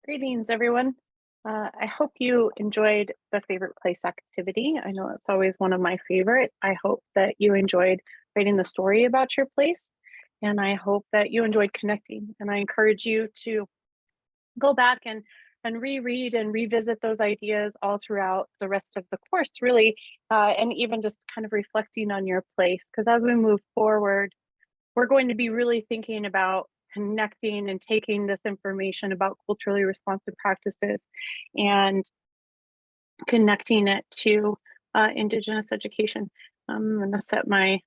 Greetings, everyone. I hope you enjoyed the favorite place activity. I know it's always one of my favorite. I hope that you enjoyed writing the story about your place, and I hope that you enjoyed connecting. And I encourage you to go back and reread and revisit those ideas all throughout the rest of the course, really, and even just kind of reflecting on your place. Because as we move forward, we're going to be really thinking about connecting and taking this information about culturally responsive practices and connecting it to Indigenous education. I'm going to set my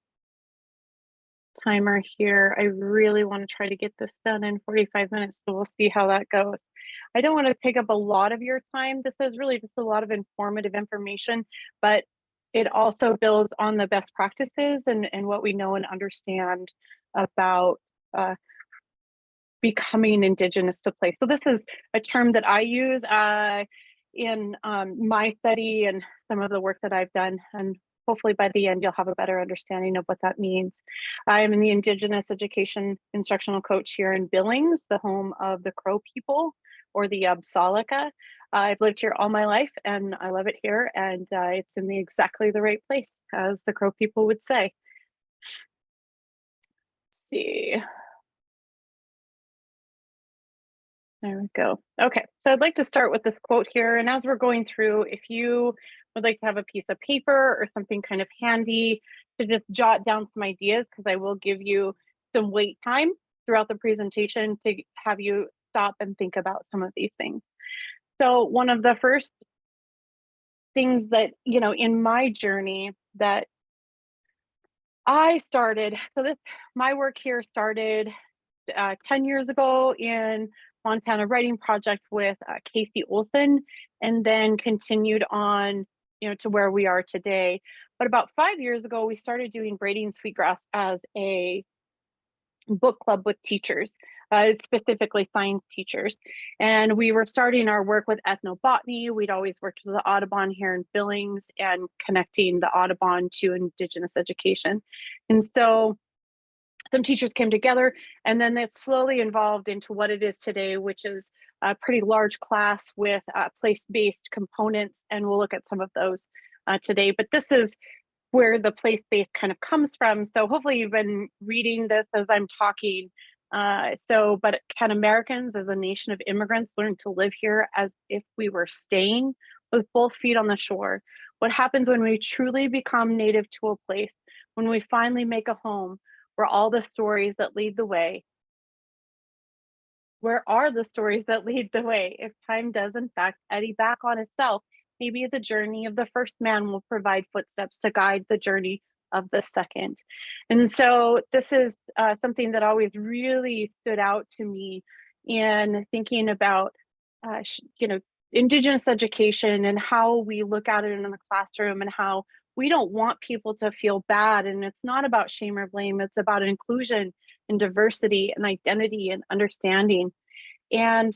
timer here. I really want to try to get this done in 45 minutes, so we'll see how that goes. I don't want to take up a lot of your time. This is really just a lot of informative information, but it also builds on the best practices and what we know and understand about becoming Indigenous to place. So this is a term that I use in my study and some of the work that I've done, and hopefully by the end you'll have a better understanding of what that means. I am the Indigenous education instructional coach here in Billings, the home of the Crow people, or the Absalika. I've lived here all my life and I love it here, and it's in exactly the right place, as the Crow people would say. Let's see. There we go. Okay, so I'd like to start with this quote here. And as we're going through, if you would like to have a piece of paper or something kind of handy to just jot down some ideas, because I will give you some wait time throughout the presentation to have you stop and think about some of these things. So one of the first things that, in my journey that I started, my work here started 10 years ago in Montana Writing Project with Casey Olson, and then continued on, to where we are today. But about 5 years ago, we started doing braiding sweetgrass as a book club with teachers, specifically science teachers. And we were starting our work with ethnobotany. We'd always worked with the Audubon here in Billings and connecting the Audubon to Indigenous education. And so some teachers came together, and then it slowly evolved into what it is today, which is a pretty large class with place-based components, and we'll look at some of those today. But this is where the place-based kind of comes from. So hopefully you've been reading this as I'm talking. But can Americans as a nation of immigrants learn to live here as if we were staying with both feet on the shore? What happens when we truly become native to a place, when we finally make a home? Where all the stories that lead the way? Where are the stories that lead the way? If time does in fact eddy back on itself, maybe the journey of the first man will provide footsteps to guide the journey of the second. And so this is something that always really stood out to me in thinking about, Indigenous education and how we look at it in the classroom, and how we don't want people to feel bad. And it's not about shame or blame. It's about inclusion and diversity and identity and understanding. And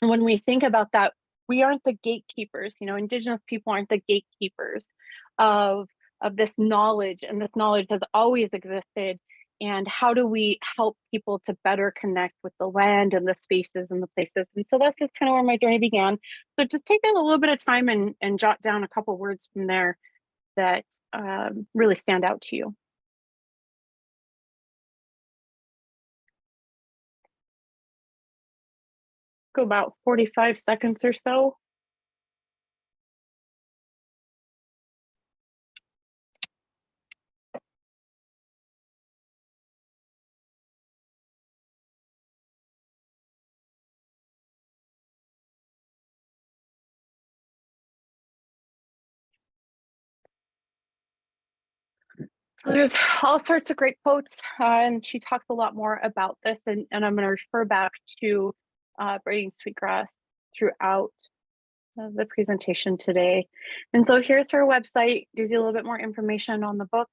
when we think about that, we aren't the gatekeepers. Indigenous people aren't the gatekeepers of this knowledge, and this knowledge has always existed. And how do we help people to better connect with the land and the spaces and the places? And so that's just kind of where my journey began. So just take a little bit of time and jot down a couple words from there that really stand out to you. Go about 45 seconds or so. So there's all sorts of great quotes, and she talks a lot more about this, and I'm going to refer back to braiding sweetgrass throughout the presentation today. And so here's her website, gives you a little bit more information on the book.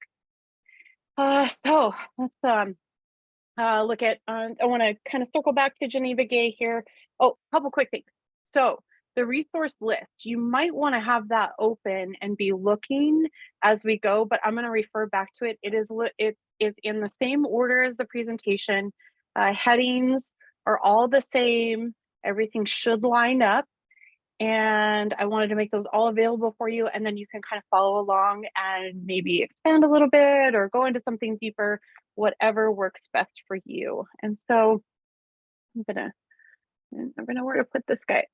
So let's look at, I want to kind of circle back to Geneva Gay here. Oh, a couple quick things. So the resource list, you might want to have that open and be looking as we go, but I'm going to refer back to it. It is in the same order as the presentation. Headings are all the same. everything should line up. And I wanted to make those all available for you. And then you can kind of follow along and maybe expand a little bit or go into something deeper, whatever works best for you. And so I never know where to put this guy.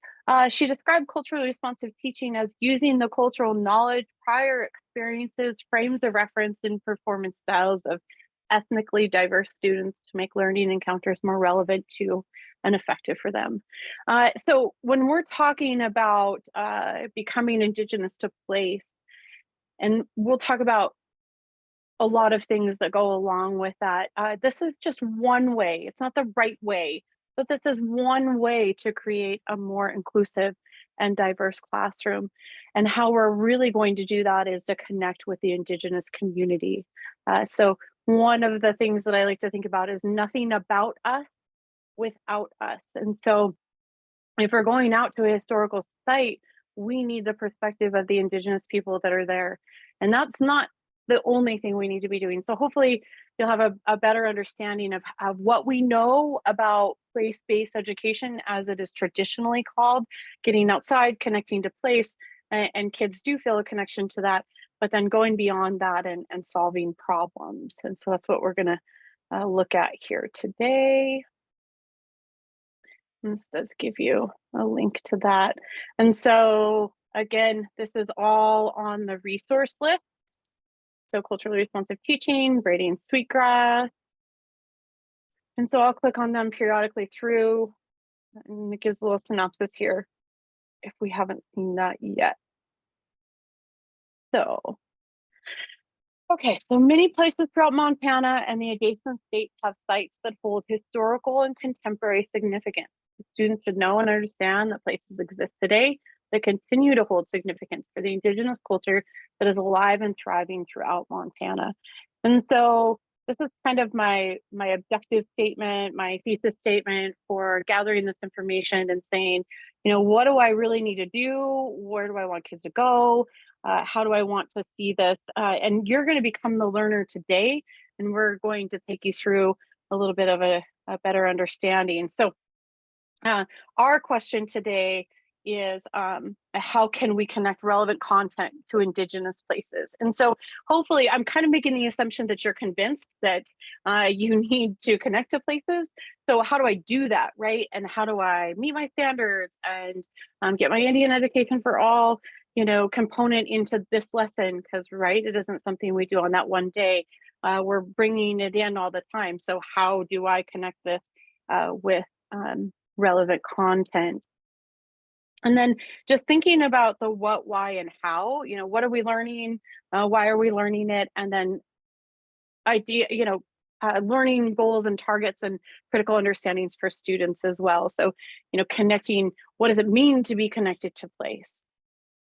She described culturally responsive teaching as using the cultural knowledge, prior experiences, frames of reference, and performance styles of ethnically diverse students to make learning encounters more relevant to and effective for them. So when we're talking about becoming Indigenous to place, and we'll talk about a lot of things that go along with that. This is just one way. It's not the right way, but this is one way to create a more inclusive and diverse classroom. And how we're really going to do that is to connect with the Indigenous community. So one of the things that I like to think about is nothing about us without us. And so if we're going out to a historical site, we need the perspective of the Indigenous people that are there. And that's not the only thing we need to be doing. So hopefully you'll have a better understanding of what we know about place-based education, as it is traditionally called, getting outside, connecting to place, and kids do feel a connection to that, but then going beyond that and solving problems. And so that's what we're gonna look at here today. This does give you a link to that. And so again, this is all on the resource list. So culturally responsive teaching, braiding sweetgrass. And so I'll click on them periodically through, and it gives a little synopsis here if we haven't seen that yet. So, okay, so many places throughout Montana and the adjacent states have sites that hold historical and contemporary significance. Students should know and understand that places exist today that continue to hold significance for the Indigenous culture that is alive and thriving throughout Montana. And so this is kind of my objective statement, my thesis statement for gathering this information and saying, you know, what do I really need to do? Where do I want kids to go? How do I want to see this? And you're going to become the learner today, and we're going to take you through a little bit of a better understanding. So our question today is how can we connect relevant content to Indigenous places? And so hopefully I'm kind of making the assumption that you're convinced that you need to connect to places. So how do I do that, right? And how do I meet my standards and get my Indian education for all, you know, component into this lesson? Because, right, it isn't something we do on that one day. We're bringing it in all the time. So how do I connect this with relevant content? And then just thinking about the what, why, and how, you know, what are we learning? Why are we learning it? And then learning goals and targets and critical understandings for students as well. So, you know, connecting, what does it mean to be connected to place?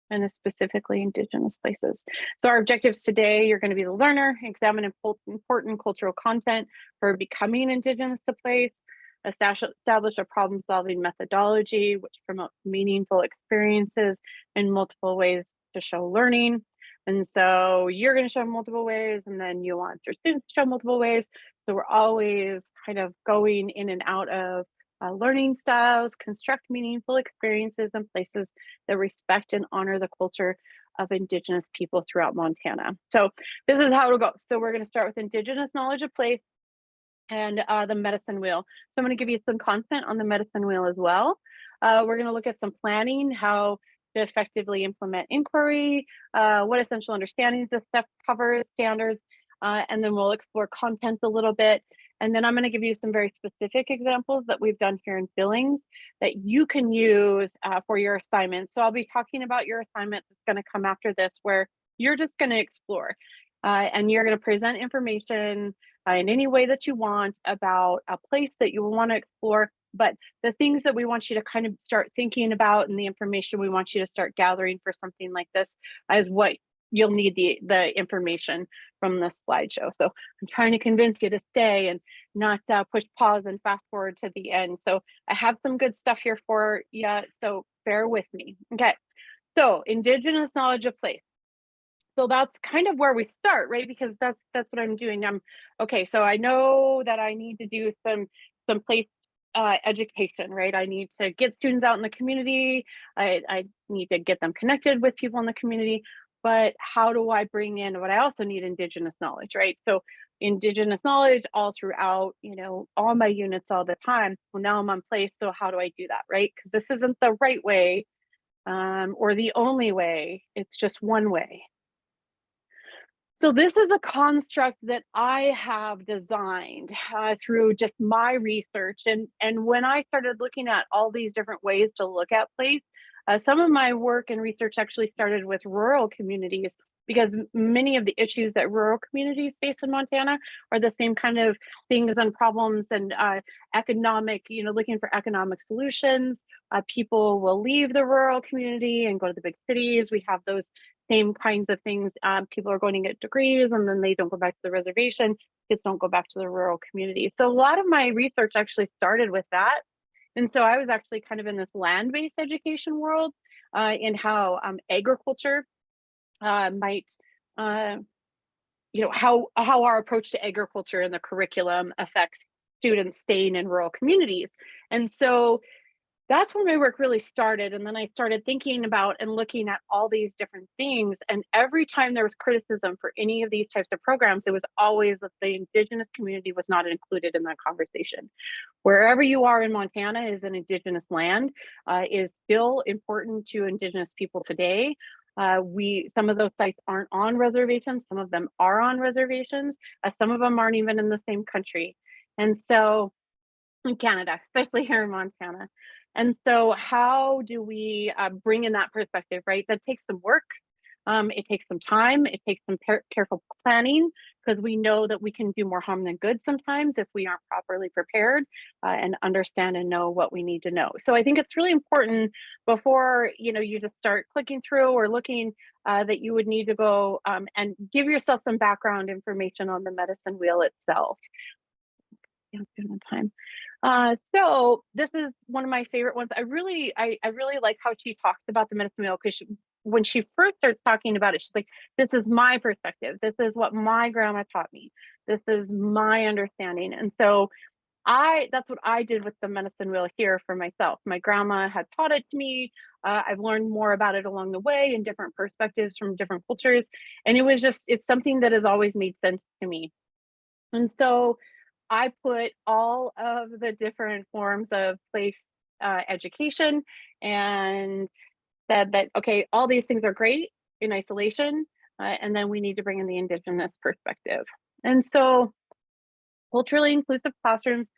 And specifically Indigenous places. So our objectives today, you're going to be the learner, examine important cultural content for becoming Indigenous to place, establish a problem-solving methodology which promotes meaningful experiences in multiple ways to show learning. And so you're going to show multiple ways, and then you want your students to show multiple ways. So we're always kind of going in and out of learning styles, construct meaningful experiences in places that respect and honor the culture of Indigenous people throughout Montana. So this is how it'll go. So we're going to start with Indigenous knowledge of place and the medicine wheel. So I'm going to give you some content on the medicine wheel as well. We're going to look at some planning, how to effectively implement inquiry, what essential understandings this stuff covers, standards, and then we'll explore content a little bit. And then I'm going to give you some very specific examples that we've done here in Billings that you can use for your assignment. So I'll be talking about your assignment that's going to come after this, where you're just going to explore and you're going to present information in any way that you want about a place that you want to explore. But the things that we want you to kind of start thinking about and the information we want you to start gathering for something like this is what you'll need the information from this slideshow. So I'm trying to convince you to stay and not push pause and fast forward to the end. So I have some good stuff here for you, so bear with me. Okay, so Indigenous knowledge of place. So that's kind of where we start, right? Because that's what I'm doing. Okay, so I know that I need to do some place education, right? I need to get students out in the community. I need to get them connected with people in the community. But how do I bring in what I also need? Indigenous knowledge, right? So Indigenous knowledge all throughout, all my units all the time. Well, now I'm on place, so how do I do that, right? Because this isn't the right way, or the only way. It's just one way. So this is a construct that I have designed through just my research. And when I started looking at all these different ways to look at place, some of my work and research actually started with rural communities, because many of the issues that rural communities face in Montana are the same kind of things and problems, and economic, looking for economic solutions. People will leave the rural community and go to the big cities. We have those same kinds of things. People are going to get degrees and then they don't go back to the reservation. Kids don't go back to the rural community. So a lot of my research actually started with that. And so I was actually kind of in this land-based education world, in how agriculture might, how our approach to agriculture and the curriculum affects students staying in rural communities. And so that's where my work really started. And then I started thinking about and looking at all these different things. And every time there was criticism for any of these types of programs, it was always that the Indigenous community was not included in that conversation. Wherever you are in Montana is an Indigenous land, is still important to Indigenous people today. Some of those sites aren't on reservations, some of them are on reservations, some of them aren't even in the same country. And so in Canada, especially here in Montana. And so how do we bring in that perspective, right? That takes some work. It takes some time. It takes some careful planning, because we know that we can do more harm than good sometimes if we aren't properly prepared and understand and know what we need to know. So I think it's really important before you just start clicking through or looking, that you would need to go and give yourself some background information on the medicine wheel itself. Yeah, good on time. So this is one of my favorite ones. I really like how she talks about the medicine wheel, because when she first starts talking about it, she's like, this is my perspective. This is what my grandma taught me. This is my understanding. And so that's what I did with the medicine wheel here for myself. My grandma had taught it to me. I've learned more about it along the way in different perspectives from different cultures. And it's something that has always made sense to me. And so I put all of the different forms of place education, and said that, okay, all these things are great in isolation, and then we need to bring in the Indigenous perspective. And so culturally inclusive classrooms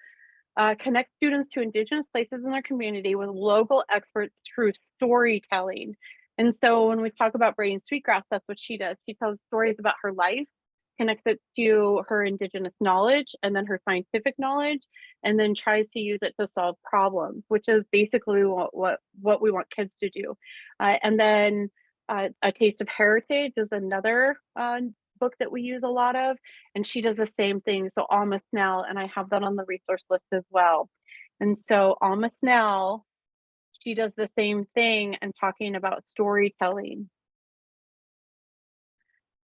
connect students to Indigenous places in their community with local experts through storytelling. And so when we talk about braiding sweetgrass, that's what she does. She tells stories about her life, connects it to her Indigenous knowledge and then her scientific knowledge, and then tries to use it to solve problems, which is basically what we want kids to do. And then A Taste of Heritage is another book that we use a lot of, and she does the same thing. So Alma Snell, and I have that on the resource list as well. And so Alma Snell, she does the same thing and talking about storytelling.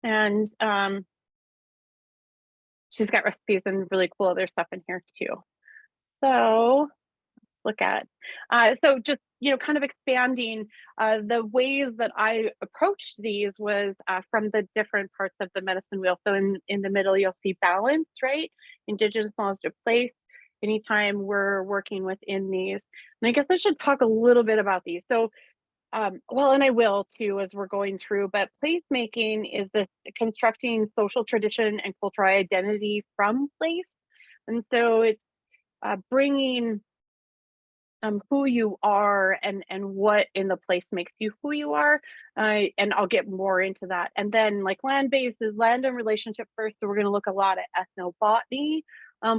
And she's got recipes and really cool other stuff in here too. So let's look at, so just, kind of expanding the ways that I approached these was from the different parts of the medicine wheel. So in the middle, you'll see balance, right? Indigenous knowledge of place. Anytime we're working within these. And I guess I should talk a little bit about these. So well, and I will too as we're going through, but placemaking is this constructing social tradition and cultural identity from place. And so it's bringing who you are and what in the place makes you who you are. And I'll get more into that. And then like land-based is land and relationship first. So we're going to look a lot at ethnobotany.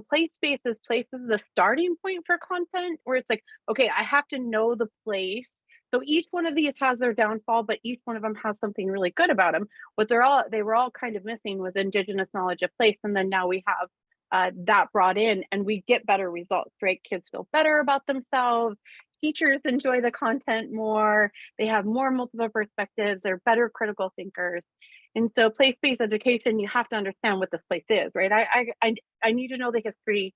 Place-based is the starting point for content, where it's like, okay, I have to know the place. So each one of these has their downfall, but each one of them has something really good about them. What they were all kind of missing was Indigenous knowledge of place. And then now we have that brought in, and we get better results, right? Kids feel better about themselves. Teachers enjoy the content more. They have more multiple perspectives. They're better critical thinkers. And so place-based education, you have to understand what this place is, right? I need to know the history.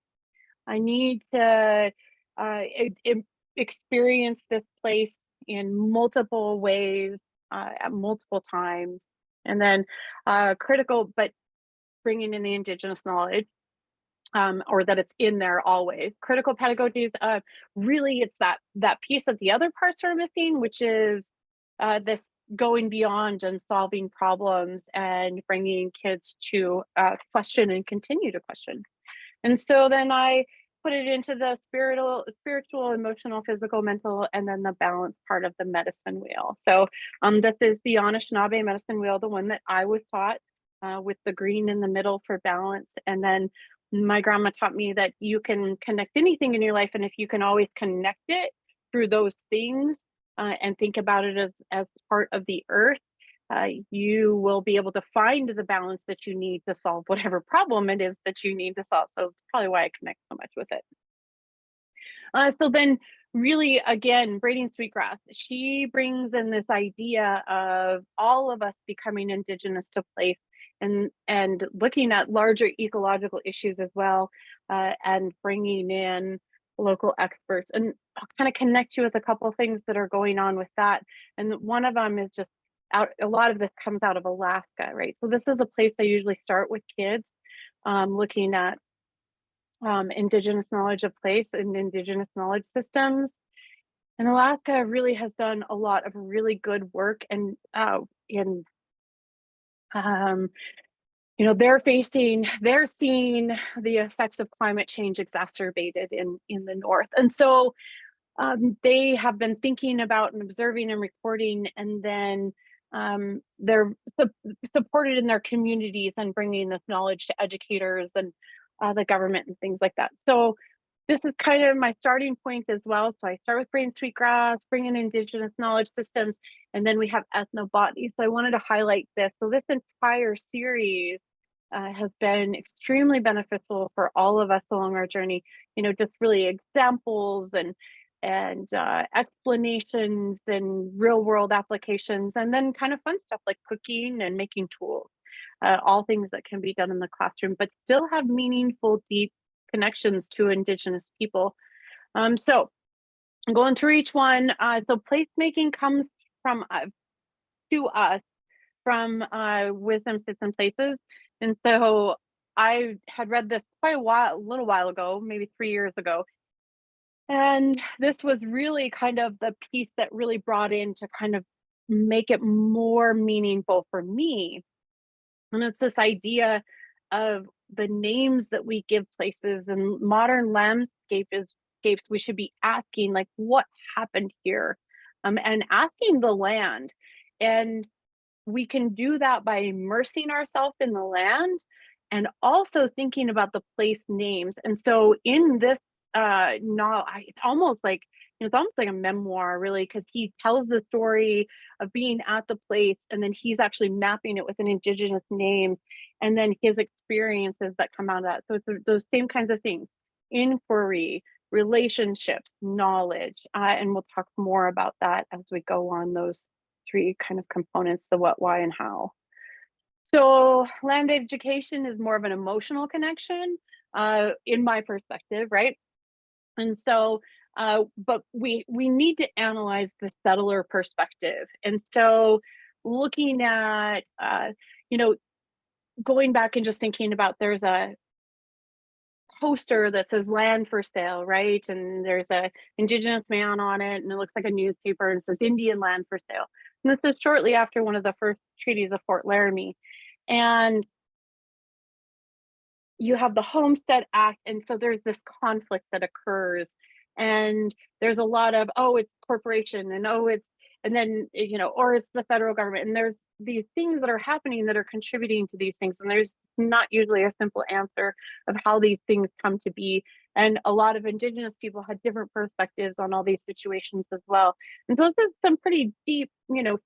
I need to it experienced this place in multiple ways at multiple times. And then critical, but bringing in the Indigenous knowledge, or that it's in there always. Critical pedagogies, really, it's that piece that the other parts are missing, which is this going beyond and solving problems and bringing kids to question and continue to question. And so then I put it into the spiritual, emotional, physical, mental, and then the balance part of the medicine wheel. So this is the Anishinaabe medicine wheel, the one that I was taught, with the green in the middle for balance. And then my grandma taught me that you can connect anything in your life, and if you can always connect it through those things, and think about it as part of the earth, you will be able to find the balance that you need to solve whatever problem it is that you need to solve. So it's probably why I connect so much with it. So then really, again, braiding sweetgrass, she brings in this idea of all of us becoming indigenous to place, and looking at larger ecological issues as well, and bringing in local experts. And I'll kind of connect you with a couple of things that are going on with that. And one of them is just a lot of this comes out of Alaska, right? So this is a place I usually start with kids, looking at Indigenous knowledge of place and Indigenous knowledge systems. And Alaska really has done a lot of really good work, and in they're seeing the effects of climate change exacerbated in the north. And so they have been thinking about and observing and recording, and then they're supported in their communities and bringing this knowledge to educators and the government and things like that. So this is kind of my starting point as well. So I start with braiding sweetgrass, bring in Indigenous knowledge systems, and then we have ethnobotany. So I wanted to highlight this. So this entire series has been extremely beneficial for all of us along our journey. Just really examples and explanations and real world applications, and then kind of fun stuff like cooking and making tools, all things that can be done in the classroom, but still have meaningful, deep connections to Indigenous people. So I'm going through each one. So placemaking comes from to us from Wisdom Sits in Places. And so I had read this quite a little while ago, maybe 3 years ago. And this was really kind of the piece that really brought in to kind of make it more meaningful for me. And it's this idea of the names that we give places and modern landscapes. We should be asking, like, what happened here, and asking the land. And we can do that by immersing ourselves in the land and also thinking about the place names. And so in this no, it's almost like a memoir, really, because he tells the story of being at the place, and then he's actually mapping it with an Indigenous name, and then his experiences that come out of that. So it's those same kinds of things: inquiry, relationships, knowledge, and we'll talk more about that as we go on those three kind of components: the what, why, and how. So land education is more of an emotional connection, in my perspective, right? And so, but we need to analyze the settler perspective. And so looking at, you know, going back and just thinking about, there's a poster that says land for sale, right? And there's a Indigenous man on it, and it looks like a newspaper, and it says Indian land for sale. And this is shortly after one of the first treaties of Fort Laramie. And you have the Homestead Act, and so there's this conflict that occurs, and there's a lot of, oh, it's corporation, and oh, it's, and then, or it's the federal government, and there's these things that are happening that are contributing to these things, and there's not usually a simple answer of how these things come to be. And a lot of Indigenous people had different perspectives on all these situations as well. And so this is some pretty deep,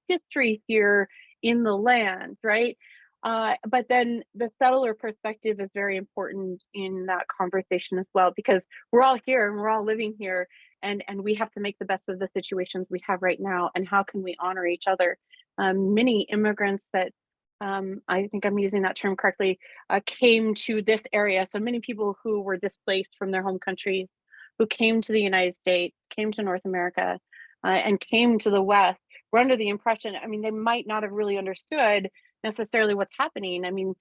history here in the land, right? But then the settler perspective is very important in that conversation as well, because we're all here and we're all living here, and we have to make the best of the situations we have right now. And how can we honor each other? Many immigrants that, I think I'm using that term correctly, came to this area. So many people who were displaced from their home countries who came to the United States, came to North America, and came to the West were under the impression, I mean, they might not have really understood necessarily what's happening. I mean,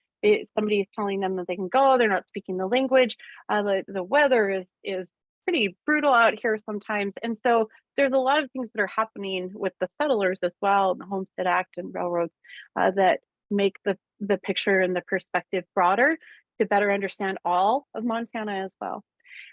somebody is telling them that they can go, they're not speaking the language, the weather is pretty brutal out here sometimes. And so there's a lot of things that are happening with the settlers as well, and the Homestead Act and railroads, that make the picture and the perspective broader to better understand all of Montana as well.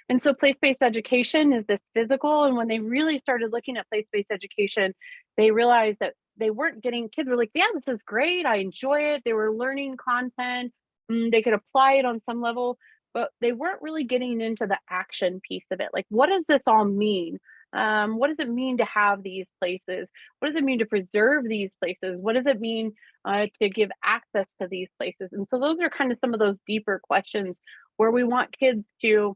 And so place-based education is this physical. And when they really started looking at place-based education, they realized that they weren't getting, kids were like, yeah, this is great. I enjoy it. They were learning content. They could apply it on some level, but they weren't really getting into the action piece of it. Like, what does this all mean? What does it mean to have these places? What does it mean to preserve these places? What does it mean to give access to these places? And so those are kind of some of those deeper questions where we want kids to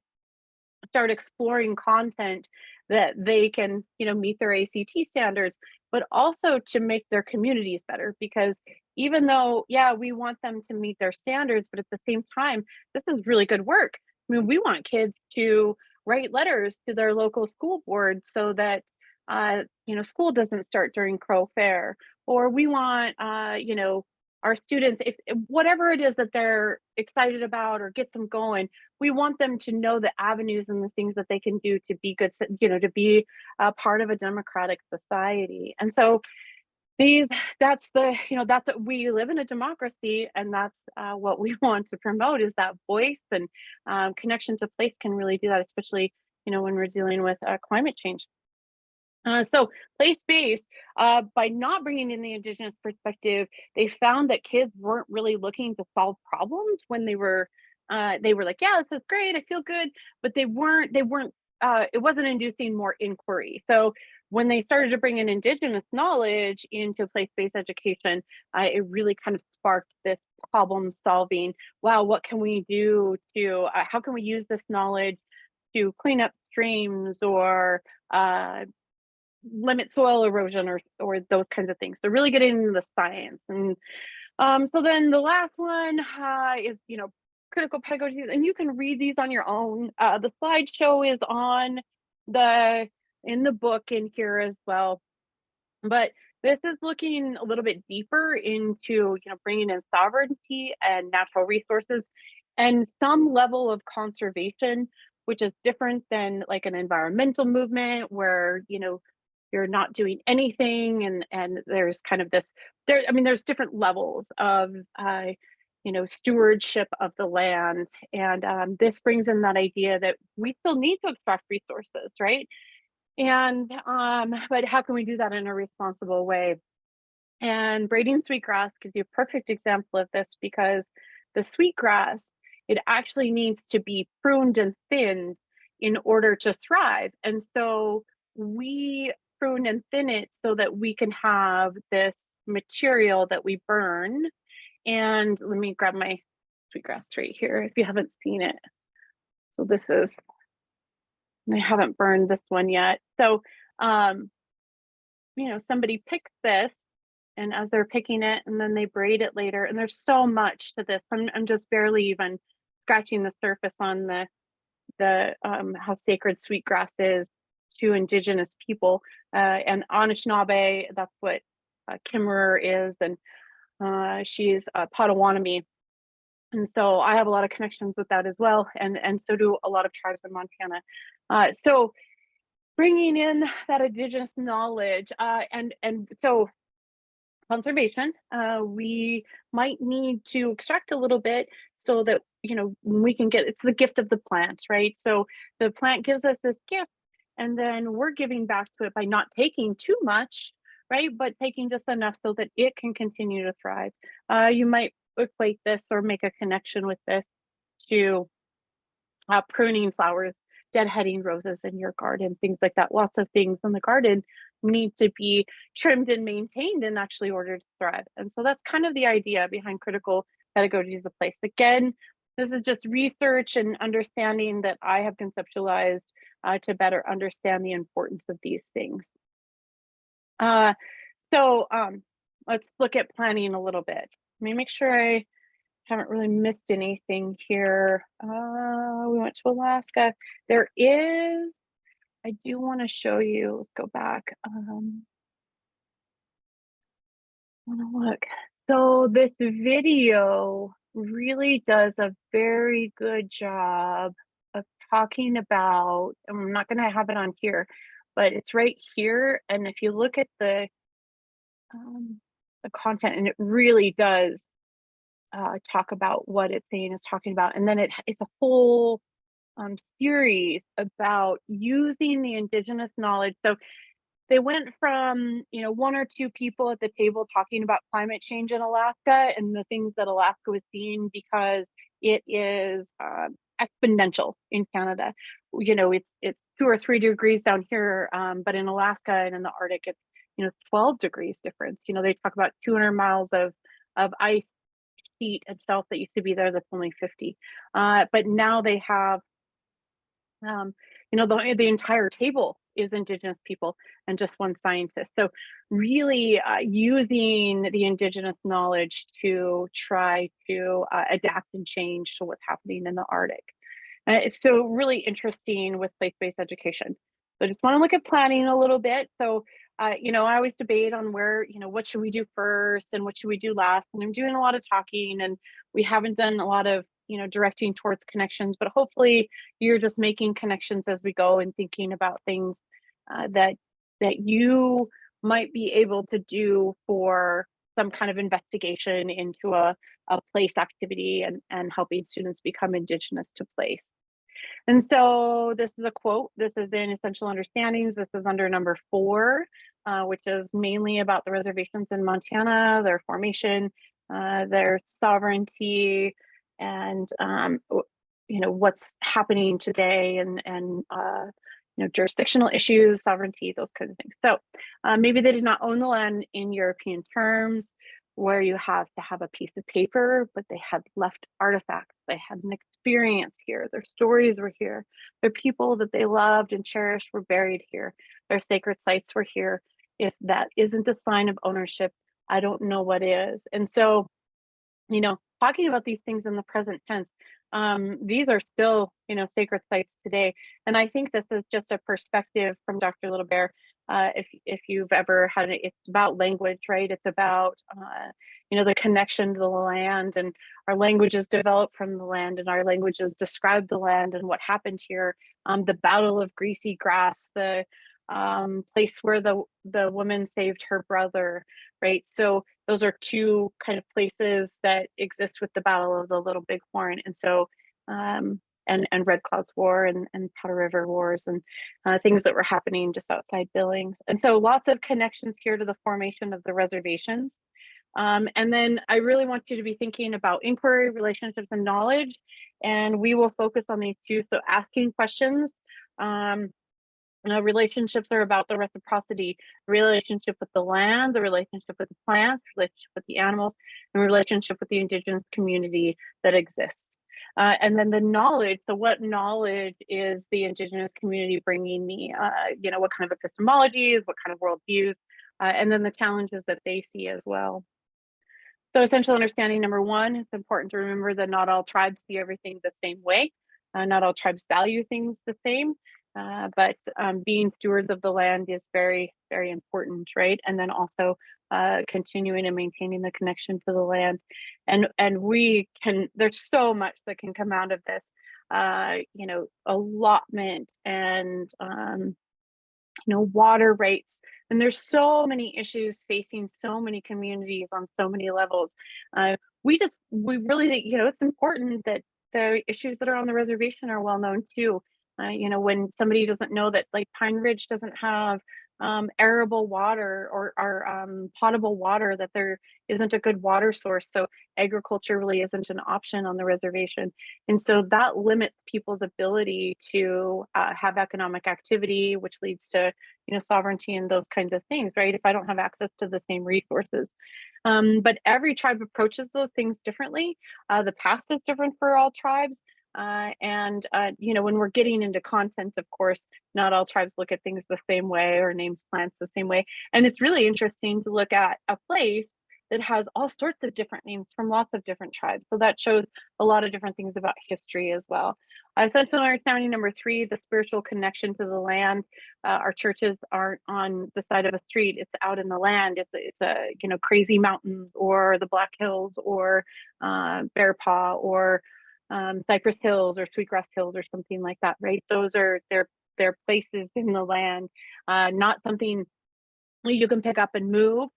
start exploring content that they can, meet their ACT standards, but also to make their communities better. Because even though, yeah, we want them to meet their standards, but at the same time, this is really good work. I mean, we want kids to write letters to their local school board so that, school doesn't start during Crow Fair, or we want, our students, if whatever it is that they're excited about or gets them going, we want them to know the avenues and the things that they can do to be good, to be a part of a democratic society. And so that's that's what we live in, a democracy, and that's what we want to promote, is that voice, and connection to place can really do that, especially when we're dealing with climate change. So place-based, by not bringing in the Indigenous perspective, they found that kids weren't really looking to solve problems when they were like, yeah, this is great, I feel good, but they weren't, it wasn't inducing more inquiry. So when they started to bring in Indigenous knowledge into place-based education, it really kind of sparked this problem solving. Wow, what can we do to, how can we use this knowledge to clean up streams, or limit soil erosion, or those kinds of things. So really getting into the science. And so then the last one is, critical pedagogy, and you can read these on your own. The slideshow is on in the book in here as well. But this is looking a little bit deeper into, bringing in sovereignty and natural resources and some level of conservation, which is different than like an environmental movement where, you're not doing anything, and there's kind of this, there's different levels of stewardship of the land. And this brings in that idea that we still need to extract resources, right? And but how can we do that in a responsible way? And braiding sweetgrass gives you a perfect example of this, because the sweetgrass, it actually needs to be pruned and thinned in order to thrive. And so we prune and thin it so that we can have this material that we burn. And let me grab my sweetgrass right here if you haven't seen it. So this is, I haven't burned this one yet. So somebody picks this, and as they're picking it, and then they braid it later. And there's so much to this. I'm just barely even scratching the surface on the how sacred sweetgrass is to Indigenous people, and Anishinaabe. That's what Kimmerer is, and she's a Potawatomi. And so I have a lot of connections with that as well, and so do a lot of tribes in Montana. So bringing in that Indigenous knowledge, and so conservation, we might need to extract a little bit so that we can get, it's the gift of the plant, right? So the plant gives us this gift, and then we're giving back to it by not taking too much, right? But taking just enough so that it can continue to thrive. You might equate this or make a connection with this to pruning flowers, deadheading roses in your garden, things like that. Lots of things in the garden need to be trimmed and maintained in actually order to thrive. And so that's kind of the idea behind critical pedagogies of place. Again, this is just research and understanding that I have conceptualized to better understand the importance of these things. So let's look at planning a little bit. Let me make sure I haven't really missed anything here. We went to Alaska. There is I do want to show you, let's go back. Want to look. So this video really does a very good job of talking about, and I'm not going to have it on here, but it's right here. And if you look at um, the content, and it really does talk about what it's saying is talking about, and then it's a whole series about using the Indigenous knowledge. So they went from, one or two people at the table talking about climate change in Alaska and the things that Alaska was seeing, because it is exponential in Canada. It's 2 or 3 degrees down here, but in Alaska and in the Arctic, it's 12 degrees difference. They talk about 200 miles of ice sheet and shelf that used to be there that's only 50. But now they have the entire table is Indigenous people and just one scientist. So really using the Indigenous knowledge to try to adapt and change to what's happening in the Arctic. It's so really interesting with place-based education. So I just want to look at planning a little bit. So, I always debate on where, what should we do first and what should we do last? And I'm doing a lot of talking, and we haven't done a lot of, directing towards connections, but hopefully you're just making connections as we go and thinking about things that you might be able to do for some kind of investigation into a place activity, and helping students become Indigenous to place. And so this is a quote. This is in Essential Understandings. This is under number 4, which is mainly about the reservations in Montana, their formation, their sovereignty, and what's happening today, and jurisdictional issues, sovereignty, those kinds of things. So maybe they did not own the land in European terms, where you have to have a piece of paper, but they had left artifacts. They had an experience here. Their stories were here. Their people that they loved and cherished were buried here. Their sacred sites were here. If that isn't a sign of ownership, I don't know what is. And so, talking about these things in the present tense, these are still, sacred sites today. And I think this is just a perspective from Dr. Little Bear. If you've ever had it, it's about language, right? It's about, the connection to the land, and our languages develop from the land, and our languages describe the land and what happened here. The Battle of Greasy Grass, the place where the woman saved her brother, right? So those are two kind of places that exist with the Battle of the Little Bighorn. And so, and Red Cloud's War, and Powder River Wars, and things that were happening just outside Billings. And so lots of connections here to the formation of the reservations. And then I really want you to be thinking about inquiry, relationships, and knowledge. And we will focus on these two. So asking questions. Relationships are about the reciprocity, relationship with the land, the relationship with the plants, relationship with the animals, and relationship with the Indigenous community that exists. And then the knowledge, so what knowledge is the Indigenous community bringing me? What kind of epistemologies, what kind of worldviews, and then the challenges that they see as well. So essential understanding number 1, it's important to remember that not all tribes see everything the same way. Not all tribes value things the same. But being stewards of the land is very, very important, right? And then also continuing and maintaining the connection to the land. And there's so much that can come out of this, allotment, and, water rights. And there's so many issues facing so many communities on so many levels. We really think, it's important that the issues that are on the reservation are well known too. When somebody doesn't know that, like, Pine Ridge doesn't have arable water or potable water, that there isn't a good water source. So agriculture really isn't an option on the reservation. And so that limits people's ability to have economic activity, which leads to, sovereignty and those kinds of things, right? If I don't have access to the same resources. But every tribe approaches those things differently. The past is different for all tribes. When we're getting into content, of course, not all tribes look at things the same way or names plants the same way. And it's really interesting to look at a place that has all sorts of different names from lots of different tribes. So that shows a lot of different things about history as well. Essential understanding number 3, the spiritual connection to the land. Our churches aren't on the side of a street; it's out in the land. It's a crazy mountains or the Black Hills or Bear Paw or Cypress Hills or Sweetgrass Hills or something like that, right? Those are their places in the land, not something you can pick up and move.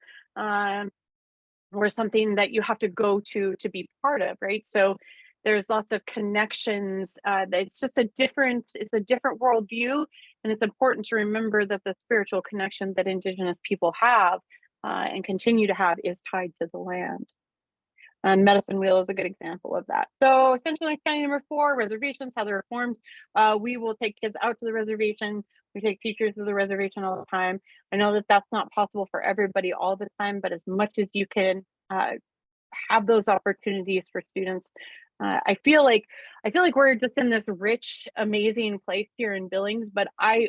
Or something that you have to go to be part of, right? So there's lots of connections. It's just it's a different worldview, and it's important to remember that the spiritual connection that Indigenous people have and continue to have is tied to the land. Medicine Wheel is a good example of that. So essential understanding number 4, reservations, how they're formed. We will take kids out to the reservation. We take teachers to the reservation all the time. I know that that's not possible for everybody all the time, but as much as you can have those opportunities for students. I feel like we're just in this rich, amazing place here in Billings, but I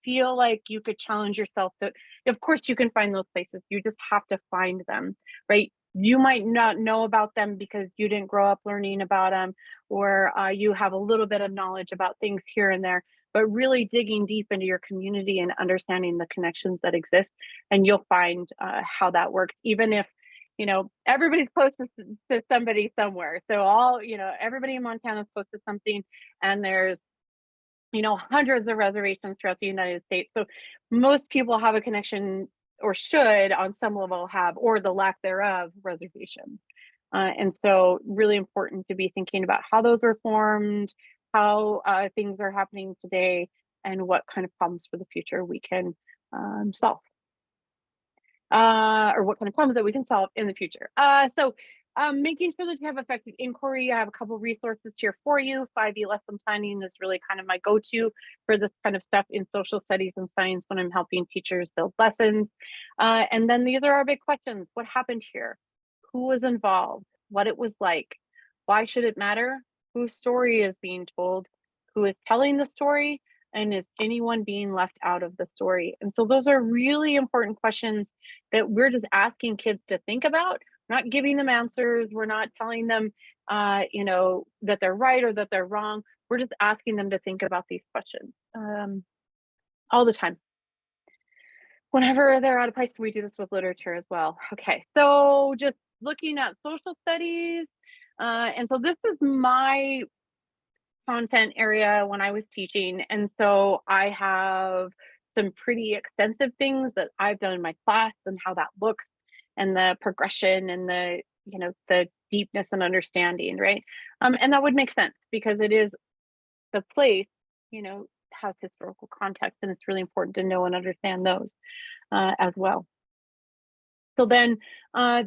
feel like you could challenge yourself to, of course you can find those places, you just have to find them, right? You might not know about them because you didn't grow up learning about them, or you have a little bit of knowledge about things here and there, but really digging deep into your community and understanding the connections that exist, and you'll find how that works, even if everybody's close to somebody somewhere. So everybody in Montana is close to something, and there's hundreds of reservations throughout the United States. So most people have a connection, or should on some level have, or the lack thereof, reservations. And so really important to be thinking about how those were formed, how things are happening today, and what kind of problems for the future we can solve. Or what kind of problems that we can solve in the future. So making sure that you have effective inquiry. I have a couple resources here for you. 5E lesson planning is really kind of my go-to for this kind of stuff in social studies and science when I'm helping teachers build lessons. And then these are our big questions. What happened here? Who was involved? What it was like? Why should it matter? Whose story is being told? Who is telling the story? And is anyone being left out of the story? And so those are really important questions that we're just asking kids to think about, not giving them answers. We're not telling them, that they're right or that they're wrong. We're just asking them to think about these questions all the time. Whenever they're out of place, we do this with literature as well. Okay, so just looking at social studies. And so this is my content area when I was teaching. And so I have some pretty extensive things that I've done in my class and how that looks, and the progression and the deepness and understanding, right? And that would make sense because it is the place, has historical context, and it's really important to know and understand those as well. So then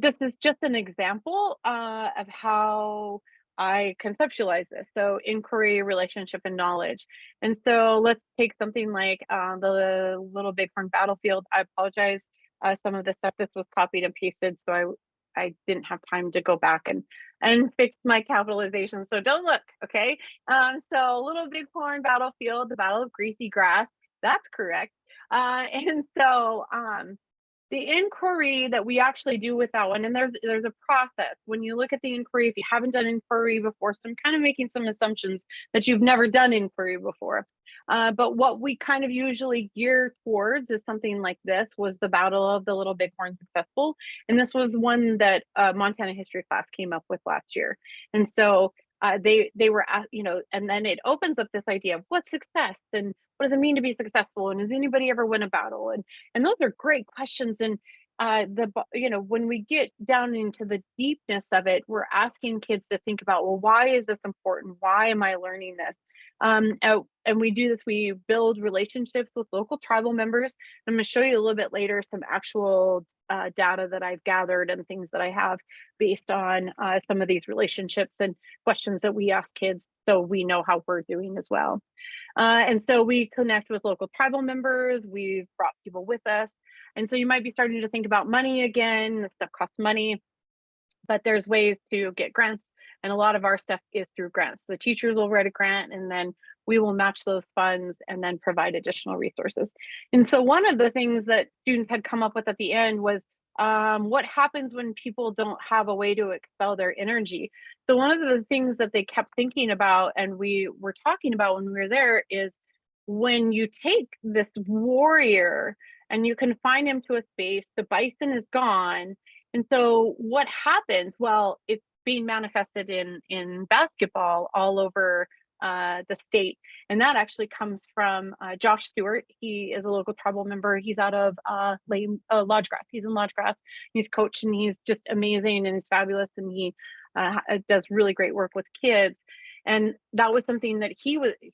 this is just an example of how I conceptualize this. So inquiry, relationship, and knowledge. And so let's take something like the Little Bighorn battlefield. I apologize. Some of the stuff, this was copied and pasted, so I didn't have time to go back and fix my capitalization. So don't look, okay? So Little Bighorn battlefield, the Battle of Greasy Grass. That's correct. And so the inquiry that we actually do with that one, and there's a process. When you look at the inquiry, if you haven't done inquiry before, so I'm kind of making some assumptions that you've never done inquiry before. But what we kind of usually gear towards is something like this. Was the Battle of the Little Bighorn successful? And this was one that Montana history class came up with last year. And so they were, and then it opens up this idea of what's success and what does it mean to be successful, and does anybody ever win a battle? And those are great questions. And when we get down into the deepness of it, we're asking kids to think about, well, why is this important? Why am I learning this? And we do this, we build relationships with local tribal members. I'm going to show you a little bit later some actual data that I've gathered and things that I have based on some of these relationships and questions that we ask kids, so we know how we're doing as well. And so we connect with local tribal members. We've brought people with us. And so you might be starting to think about money again. This stuff costs money, but there's ways to get grants. And a lot of our stuff is through grants. The teachers will write a grant, and then we will match those funds and then provide additional resources. And so one of the things that students had come up with at the end was What happens when people don't have a way to expel their energy? So one of the things that they kept thinking about, and we were talking about when we were there, is when you take this warrior and you confine him to a space, the bison is gone. And so what happens? Well, it's being manifested in basketball all over the state. And that actually comes from Josh Stewart. He is a local tribal member. He's out of Lodgegrass. He's in Lodgegrass. He's coached and he's just amazing and he's fabulous. And he does really great work with kids. And that was something that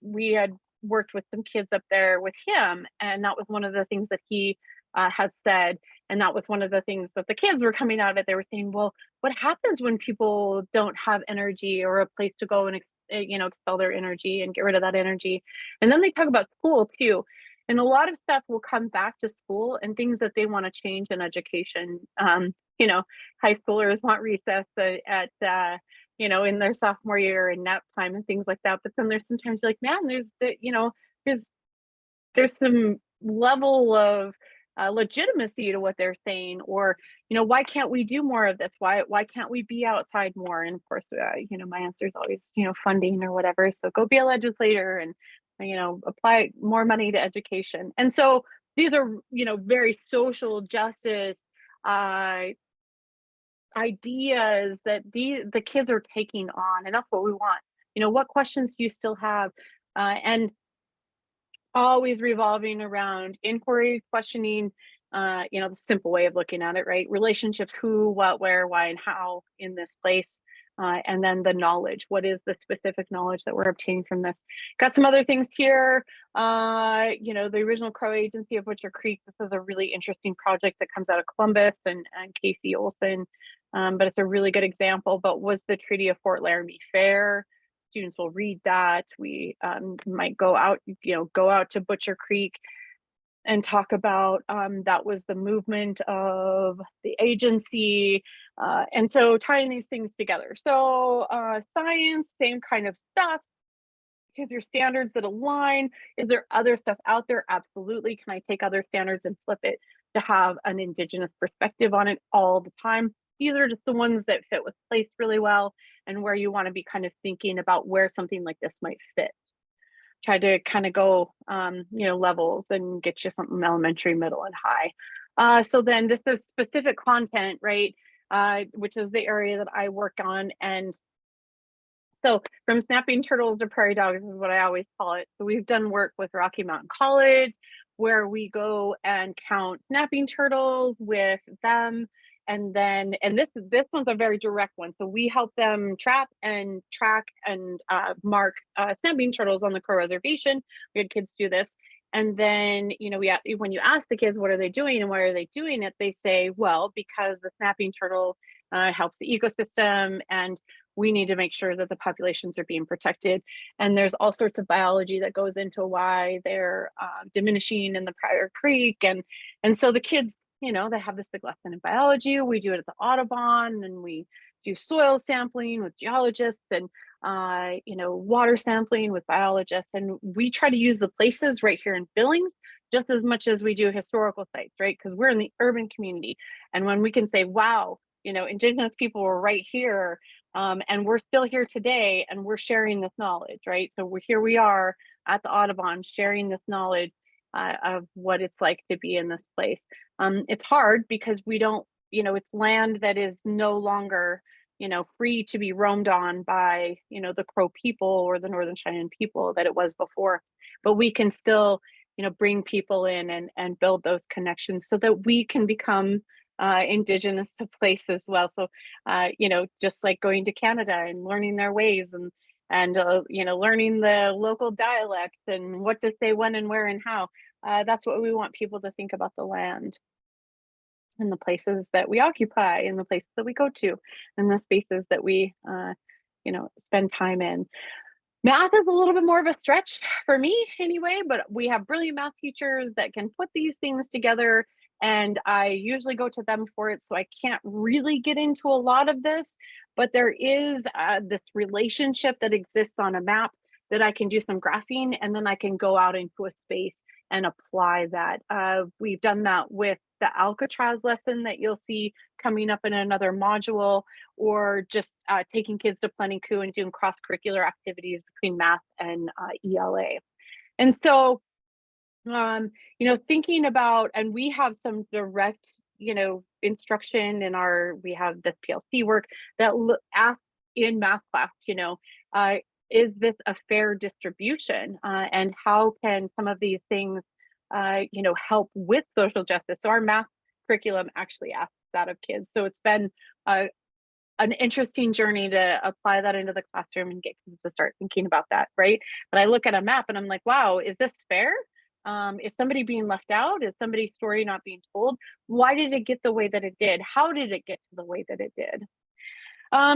we had worked with some kids up there with him. And that was one of the things that he had said. And that was one of the things that the kids were coming out of it. They were saying, well, what happens when people don't have energy or a place to go and expel their energy and get rid of that energy? And then they talk about school too. And a lot of stuff will come back to school and things that they want to change in education. High schoolers want recess at in their sophomore year and nap time and things like that. But then there's sometimes you're like, man, there's some level of legitimacy to what they're saying, or why can't we do more of this? Why can't we be outside more? And of course, my answer is always funding or whatever. So go be a legislator and apply more money to education. And so these are very social justice ideas that the kids are taking on, and that's what we want. What questions do you still have? And always revolving around inquiry, questioning, the simple way of looking at it, right? Relationships, who, what, where, why, and how in this place. And then the knowledge. What is the specific knowledge that we're obtaining from this? Got some other things here. The original Crow Agency of Butcher Creek. This is a really interesting project that comes out of Columbus and Casey Olson. But it's a really good example. But was the Treaty of Fort Laramie fair? Students will read that. We might go out to Butcher Creek and talk about that was the movement of the agency. And so tying these things together. So science, same kind of stuff. Is there standards that align? Is there other stuff out there? Absolutely. Can I take other standards and flip it to have an Indigenous perspective on it all the time? These are just the ones that fit with place really well and where you want to be kind of thinking about where something like this might fit. Try to kind of go, levels and get you something elementary, middle, and high. So then this is specific content, right? Which is the area that I work on. And so from snapping turtles to prairie dogs is what I always call it. So we've done work with Rocky Mountain College where we go and count snapping turtles with them. And this one's a very direct one. So we help them trap and track and mark snapping turtles on the Crow Reservation. We had kids do this. And then, when you ask the kids, what are they doing and why are they doing it? They say, well, because the snapping turtle helps the ecosystem and we need to make sure that the populations are being protected. And there's all sorts of biology that goes into why they're diminishing in the Pryor Creek. And so the kids, they have this big lesson in biology. We do it at the Audubon and we do soil sampling with geologists and, water sampling with biologists. And we try to use the places right here in Billings just as much as we do historical sites, right? Because we're in the urban community. And when we can say, wow, Indigenous people were right here and we're still here today and we're sharing this knowledge, right? So we are at the Audubon sharing this knowledge of what it's like to be in this place. It's hard because we don't, it's land that is no longer, free to be roamed on by, the Crow people or the Northern Cheyenne people that it was before. But we can still, bring people in and build those connections so that we can become Indigenous to place as well. So, just like going to Canada and learning their ways and learning the local dialects and what to say when and where and how. That's what we want people to think about the land and the places that we occupy and the places that we go to and the spaces that we, spend time in. Math is a little bit more of a stretch for me anyway, but we have brilliant math teachers that can put these things together and I usually go to them for it. So I can't really get into a lot of this, but there is this relationship that exists on a map that I can do some graphing and then I can go out into a space and apply that. We've done that with the Alcatraz lesson that you'll see coming up in another module, or just taking kids to Plenty Coup and doing cross-curricular activities between math and ELA. And so, thinking about, and we have some direct, instruction in we have this PLC work that asks in math class, uh, is this a fair distribution? And how can some of these things, help with social justice? So our math curriculum actually asks that of kids. So it's been an interesting journey to apply that into the classroom and get kids to start thinking about that, right? But I look at a map and I'm like, wow, is this fair? Is somebody being left out? Is somebody's story not being told? Why did it get the way that it did? How did it get to the way that it did?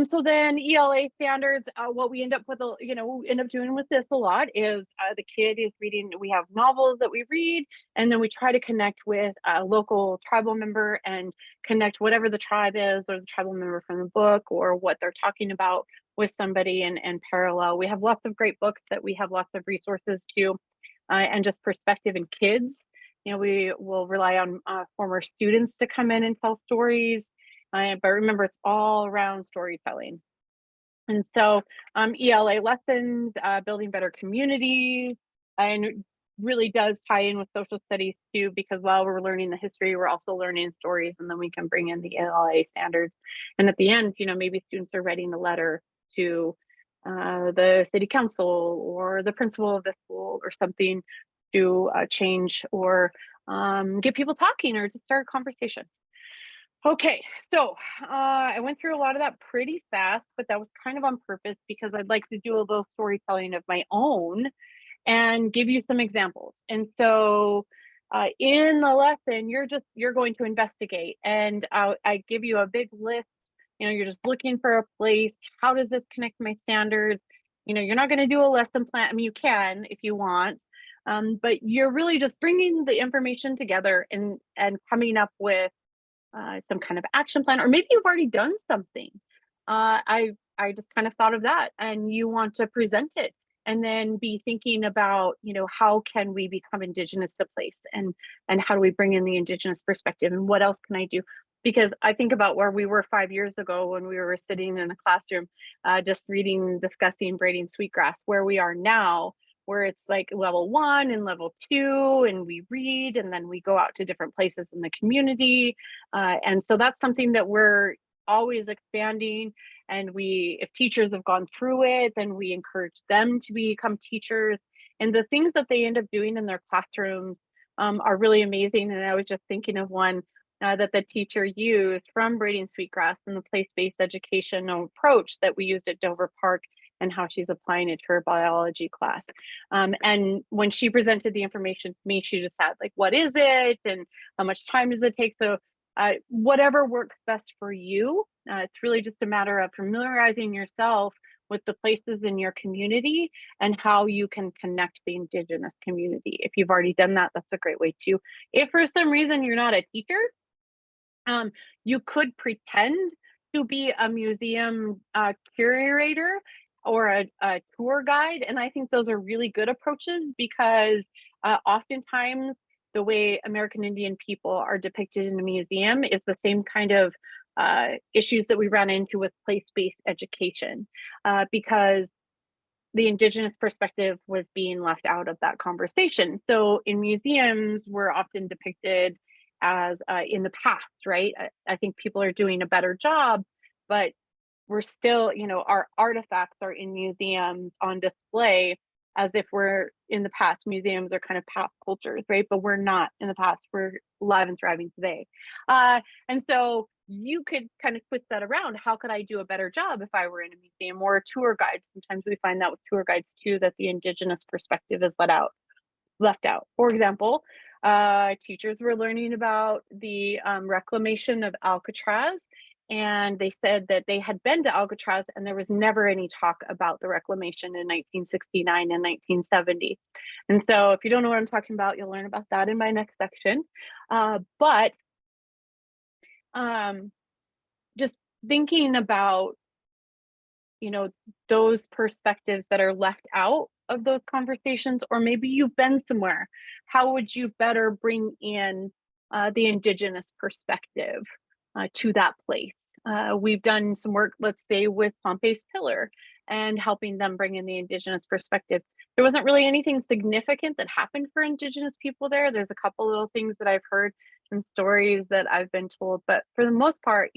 So then ELA standards, what we end up with, end up doing with this a lot is the kid is reading, we have novels that we read, and then we try to connect with a local tribal member and connect whatever the tribe is or the tribal member from the book or what they're talking about with somebody and parallel. We have lots of great books that we have lots of resources to, and just perspective in kids. We will rely on former students to come in and tell stories. But remember, it's all around storytelling. And so ELA lessons, building better communities, and really does tie in with social studies too, because while we're learning the history, we're also learning stories, and then we can bring in the ELA standards. And at the end, maybe students are writing a letter to the city council or the principal of the school or something to change or get people talking or to start a conversation. Okay, so I went through a lot of that pretty fast, but that was kind of on purpose because I'd like to do a little storytelling of my own and give you some examples. And so in the lesson, you're going to investigate, and I give you a big list. You're just looking for a place. How does this connect to my standards? You're not going to do a lesson plan. I mean, you can if you want, but you're really just bringing the information together and coming up with some kind of action plan, or maybe you've already done something. I just kind of thought of that, and you want to present it, and then be thinking about, how can we become Indigenous to place, and how do we bring in the Indigenous perspective, and what else can I do? Because I think about where we were 5 years ago when we were sitting in a classroom, just reading, discussing braiding sweetgrass, where we are now, where it's like level 1 and level 2, and we read, and then we go out to different places in the community. And so that's something that we're always expanding. And if teachers have gone through it, then we encourage them to become teachers. And the things that they end up doing in their classrooms are really amazing. And I was just thinking of one that the teacher used from braiding sweetgrass and the place-based education approach that we used at Dover Park, and how she's applying it to her biology class. And when she presented the information to me, she just had like, what is it? And how much time does it take? So whatever works best for you. It's really just a matter of familiarizing yourself with the places in your community and how you can connect the Indigenous community. If you've already done that, that's a great way too. If for some reason you're not a teacher, you could pretend to be a museum curator or a tour guide. And I think those are really good approaches because oftentimes the way American Indian people are depicted in a museum is the same kind of issues that we run into with place-based education, because the Indigenous perspective was being left out of that conversation. So in museums, we're often depicted as in the past, right? I think people are doing a better job, but we're still, our artifacts are in museums on display as if we're in the past. Museums are kind of past cultures, right? But we're not in the past. We're alive and thriving today. And so you could kind of twist that around. How could I do a better job if I were in a museum or a tour guide? Sometimes we find that with tour guides too, that the Indigenous perspective is left out. For example, teachers were learning about the reclamation of Alcatraz, and they said that they had been to Alcatraz and there was never any talk about the reclamation in 1969 and 1970. And so if you don't know what I'm talking about, you'll learn about that in my next section. But just thinking about, those perspectives that are left out of those conversations, or maybe you've been somewhere. How would you better bring in the Indigenous perspective to that place? We've done some work, let's say, with Pompey's Pillar and helping them bring in the Indigenous perspective. There wasn't really anything significant that happened for Indigenous people there. There's a couple little things that I've heard and stories that I've been told, but for the most part,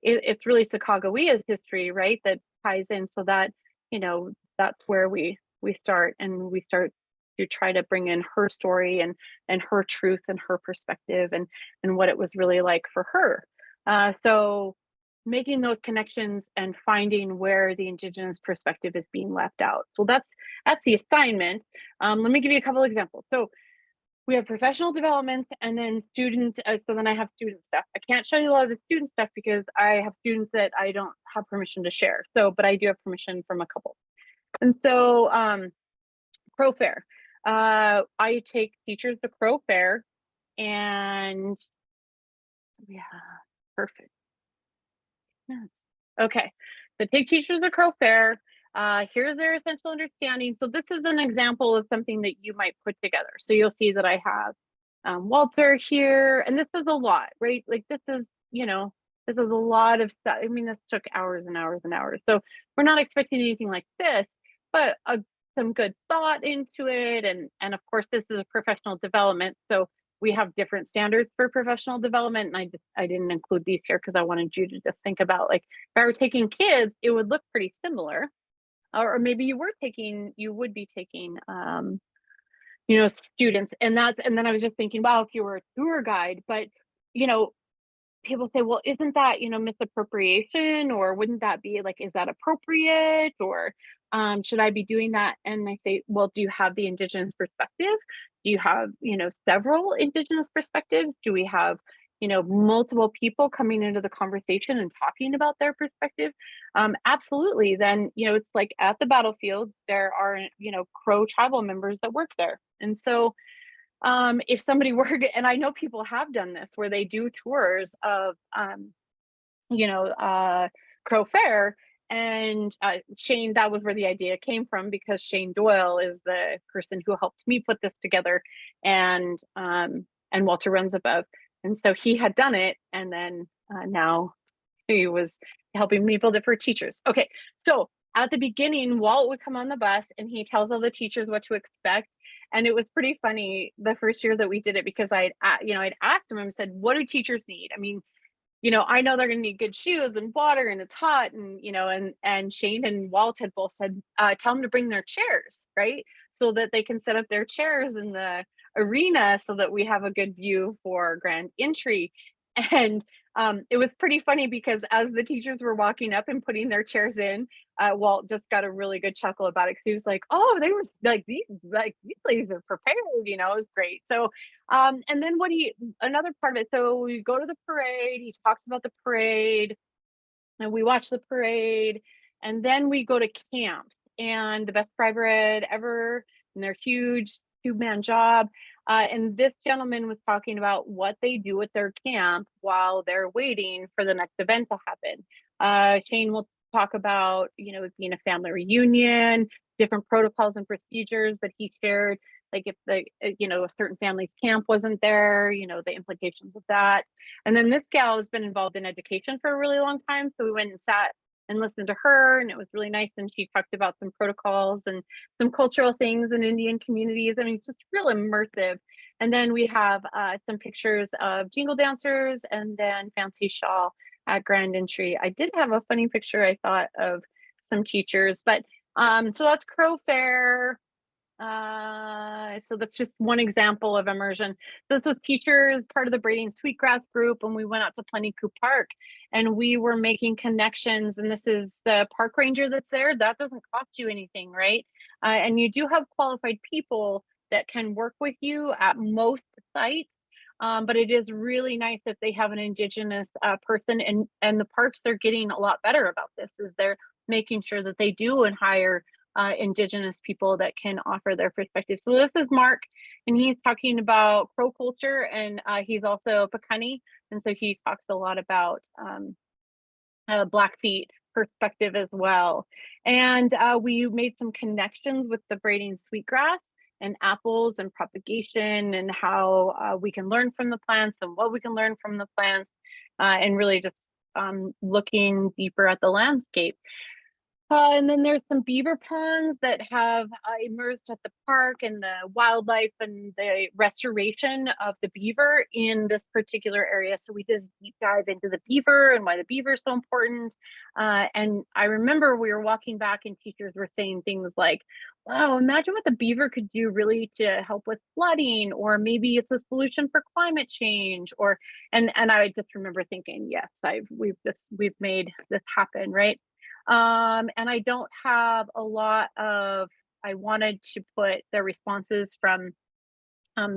it's really Sacagawea's history, right, that ties in, so that that's where we start, and we start to try to bring in her story and her truth and her perspective and what it was really like for her. So making those connections and finding where the Indigenous perspective is being left out. So that's the assignment. Let me give you a couple examples. So we have professional development and then student. So then I have student stuff. I can't show you a lot of the student stuff because I have students that I don't have permission to share. So, but I do have permission from a couple. And so Crow Fair. I take teachers to Crow Fair, and yeah, perfect. Yes. Okay, so take teachers to Crow Fair. Here's their essential understanding. So this is an example of something that you might put together. So you'll see that I have Walter here, and this is a lot, right? Like this is a lot of stuff. I mean, this took hours and hours and hours. So we're not expecting anything like this, but some good thought into it. And of course, this is a professional development. So we have different standards for professional development. And I didn't include these here because I wanted you to just think about, like, if I were taking kids, it would look pretty similar. Or maybe you would be taking students. And then I was just thinking, wow, if you were a tour guide, but people say, well, isn't that, misappropriation, or wouldn't that be like, is that appropriate, or should I be doing that? And I say, well, do you have the Indigenous perspective? Do you have, several Indigenous perspectives? Do we have, multiple people coming into the conversation and talking about their perspective? Absolutely. Then, it's like at the battlefield, there are, Crow tribal members that work there. And so if somebody were, and I know people have done this, where they do tours of, Crow Fair, and Shane, that was where the idea came from, because Shane Doyle is the person who helped me put this together, and Walter runs above, and so he had done it, and then now he was helping me build it for teachers. Okay, so at the beginning, Walt would come on the bus and he tells all the teachers what to expect. And it was pretty funny the first year that we did it, because I'd asked him and said, what do teachers need? I mean, I know they're going to need good shoes and water, and it's hot, and Shane and Walt had both said, tell them to bring their chairs, right? So that they can set up their chairs in the arena so that we have a good view for grand entry. And it was pretty funny, because as the teachers were walking up and putting their chairs in, Walt just got a really good chuckle about it, because he was like, oh, they were like, these ladies are prepared, it was great. So and then another part of it, so we go to the parade, he talks about the parade, and we watch the parade, and then we go to camps, and the best fry bread ever, and they're huge, 2-man job. And this gentleman was talking about what they do at their camp while they're waiting for the next event to happen. Shane will talk about, it being a family reunion, different protocols and procedures that he shared, like if a certain family's camp wasn't there, the implications of that. And then this gal has been involved in education for a really long time, so we went and sat and listened to her, and it was really nice. And she talked about some protocols and some cultural things in Indian communities. I mean, it's just real immersive. And then we have some pictures of jingle dancers and then fancy shawl at grand entry. I did have a funny picture, I thought, of some teachers, but so that's Crow Fair. So that's just one example of immersion. So this was teachers, part of the Braiding Sweetgrass group, and we went out to Plenty Coup Park, and we were making connections. And this is the park ranger that's there. That doesn't cost you anything, right? And you do have qualified people that can work with you at most sites. But it is really nice if they have an Indigenous person, and the parks, they're getting a lot better about this, is they're making sure that they do and hire Indigenous people that can offer their perspective. So this is Mark, and he's talking about Crow culture, and he's also Piikani, and so he talks a lot about Blackfeet perspective as well. And we made some connections with the braiding sweetgrass and apples and propagation, and how we can learn from the plants and what we can learn from the plants, and really just looking deeper at the landscape. And then there's some beaver ponds that have emerged at the park, and the wildlife and the restoration of the beaver in this particular area. So we did a deep dive into the beaver and why the beaver is so important. And I remember we were walking back and teachers were saying things like, wow, imagine what the beaver could do really to help with flooding, or maybe it's a solution for climate change, or and I just remember thinking, yes, we've made this happen, right? And I don't have a lot of, I wanted to put the responses from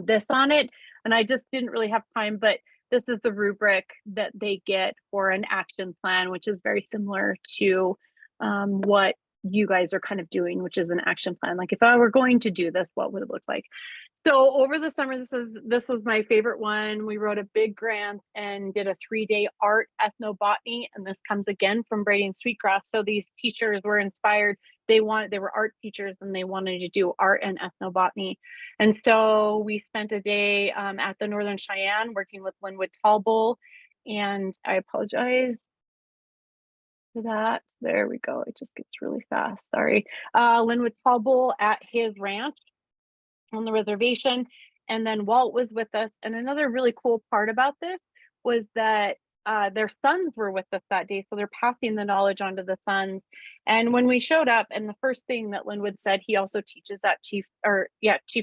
this on it, and I just didn't really have time, but this is the rubric that they get for an action plan, which is very similar to what you guys are kind of doing, which is an action plan. Like if I were going to do this, what would it look like? So over the summer, this was my favorite one. We wrote a big grant and did a 3-day art ethnobotany, and this comes again from braiding sweetgrass. So these teachers were inspired. They were art teachers, and they wanted to do art and ethnobotany. And so we spent a day at the Northern Cheyenne working with Linwood Tallbull, and I apologize for that. There we go. It just gets really fast. Sorry. Linwood Tallbull at his ranch on the reservation. And then Walt was with us. And another really cool part about this was that their sons were with us that day. So they're passing the knowledge on to the sons. And when we showed up, and the first thing that Linwood said, he also teaches at Chief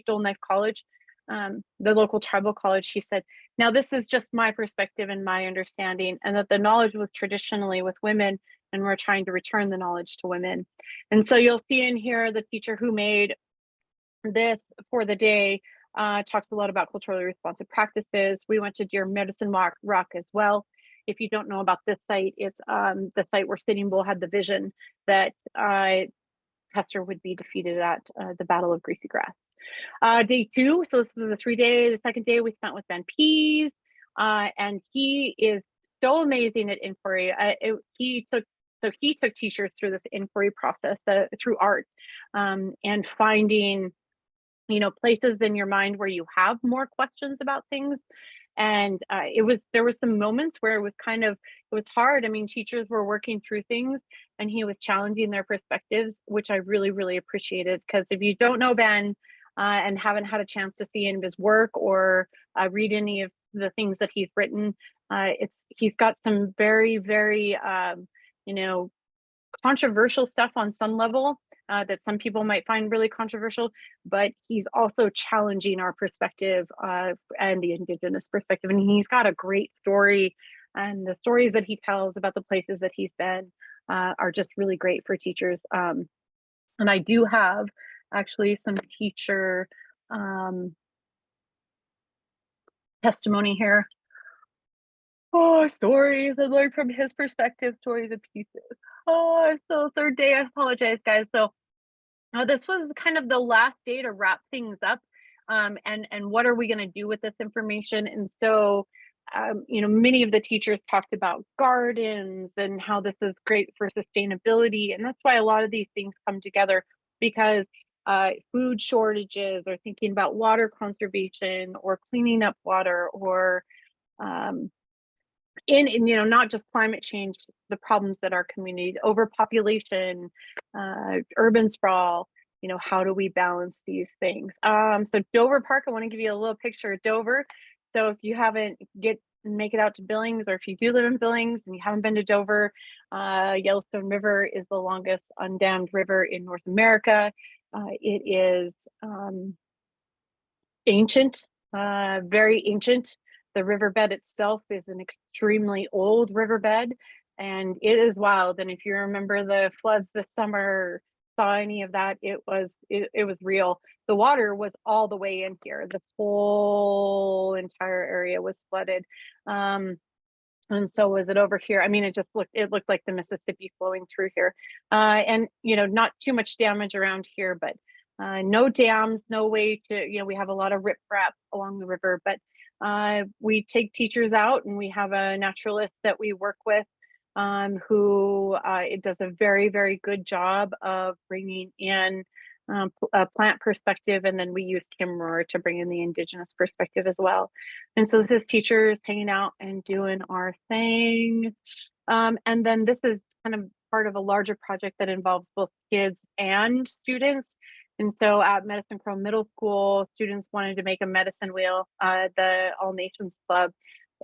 Dole Knife College, the local tribal college. He said, now this is just my perspective and my understanding, and that the knowledge was traditionally with women, and we're trying to return the knowledge to women. And so you'll see in here the teacher who made this for the day talks a lot about culturally responsive practices. We went to Deer Medicine Rock as well. If you don't know about this site, it's the site where Sitting Bull had the vision that Custer would be defeated at the Battle of Greasy Grass. Day 2, so this was the 3 days. The second day we spent with Ben Pease, and he is so amazing at inquiry. He took teachers through this inquiry process through art, and finding places in your mind where you have more questions about things. And there was some moments where it was hard. I mean, teachers were working through things, and he was challenging their perspectives, which I really, really appreciated. Because if you don't know Ben and haven't had a chance to see any of his work or read any of the things that he's written, he's got some very, very controversial stuff on some level that some people might find really controversial, but he's also challenging our perspective and the Indigenous perspective. And he's got a great story, and the stories that he tells about the places that he's been are just really great for teachers. And I do have actually some teacher testimony here. Oh, stories I learned from his perspective, stories and pieces. Oh, so third day, I apologize, guys. So this was kind of the last day to wrap things up, and what are we going to do with this information? And so, many of the teachers talked about gardens and how this is great for sustainability, and that's why a lot of these things come together, because food shortages, or thinking about water conservation, or cleaning up water, or in not just climate change, the problems that our community, overpopulation, urban sprawl, how do we balance these things? So Dover Park, I want to give you a little picture of Dover. So if you haven't make it out to Billings, or if you do live in Billings and you haven't been to Dover, Yellowstone River is the longest undammed river in North America. It is ancient, very ancient. The riverbed itself is an extremely old riverbed, and it is wild. And if you remember the floods this summer, saw any of that, it was real. The water was all the way in here. This whole entire area was flooded. And so was it over here. I mean, it looked like the Mississippi flowing through here. And not too much damage around here, but no dams, no way to, we have a lot of riprap along the river, but we take teachers out, and we have a naturalist that we work with who it does a very, very good job of bringing in a plant perspective, and then we used Kim Rohr to bring in the Indigenous perspective as well. And so this is teachers hanging out and doing our thing. And then this is kind of part of a larger project that involves both kids and students. And so at Medicine Crow Middle School, students wanted to make a medicine wheel, the All Nations Club.